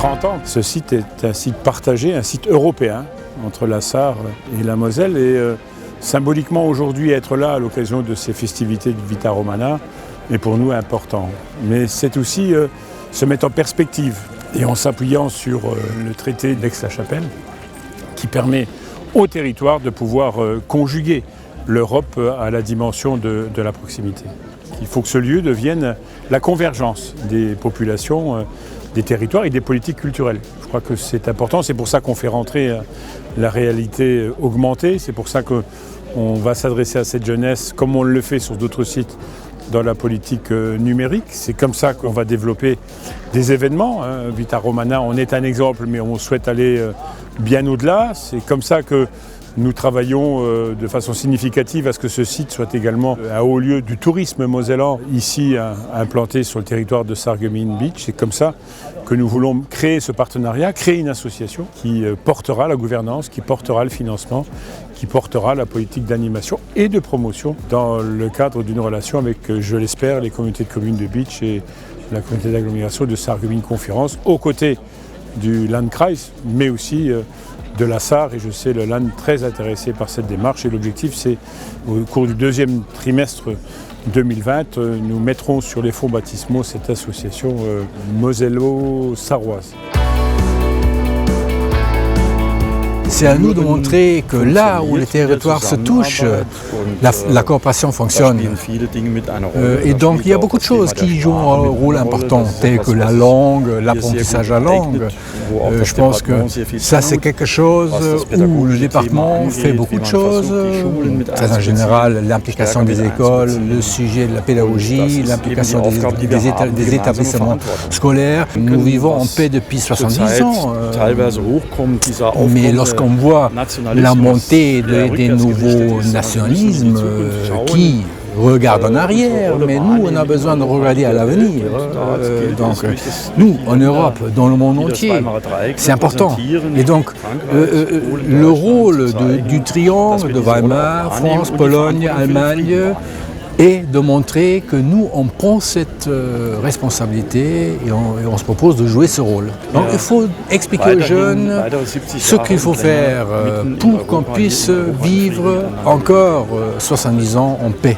30 ans. Ce site est un site partagé, un site européen entre la Sarre et la Moselle. Et symboliquement aujourd'hui, être là à l'occasion de ces festivités de Vita Romana est pour nous important. Mais c'est aussi se mettre en perspective et en s'appuyant sur le traité d'Aix-la-Chapelle qui permet au territoire de pouvoir conjuguer l'Europe à la dimension de la proximité. Il faut que ce lieu devienne la convergence des populations, des territoires et des politiques culturelles. Je crois que c'est important, c'est pour ça qu'on fait rentrer la réalité augmentée, c'est pour ça qu'on va s'adresser à cette jeunesse comme on le fait sur d'autres sites dans la politique numérique. C'est comme ça qu'on va développer des événements. Vita Romana, on est un exemple, mais on souhaite aller bien au-delà. C'est comme ça que nous travaillons de façon significative à ce que ce site soit également un haut lieu du tourisme mosellan, ici implanté sur le territoire de Sarreguemines Beach. C'est comme ça que nous voulons créer ce partenariat, créer une association qui portera la gouvernance, qui portera le financement, qui portera la politique d'animation et de promotion dans le cadre d'une relation avec, je l'espère, les communautés de communes de Beach et la communauté d'agglomération de Sarreguemines Conférence, aux côtés du Landkreis, mais aussi de la Sarre, et je sais le Land très intéressé par cette démarche. Et l'objectif, c'est au cours du deuxième trimestre 2020, nous mettrons sur les fonds baptismaux cette association mosello-sarroise. C'est à nous de montrer que là où les territoires se touchent, la coopération fonctionne. Et donc il y a beaucoup de choses qui jouent un rôle important, telles que la langue, l'apprentissage de la langue. Je pense que ça c'est quelque chose où le département fait beaucoup de choses. Très en général, l'implication des écoles, le sujet de la pédagogie, l'implication des établissements scolaires. Nous vivons en paix depuis 70 ans. Mais lorsqu'on voit la montée des nouveaux nationalismes qui regardent en arrière, mais nous, on a besoin de regarder à l'avenir. Donc, nous, en Europe, dans le monde entier, c'est important. Et donc, le rôle du triangle de Weimar, France, Pologne, Allemagne, et de montrer que nous, on prend cette responsabilité et on se propose de jouer ce rôle. Donc il faut expliquer aux jeunes ce qu'il faut faire pour qu'on puisse vivre encore 70 ans en paix.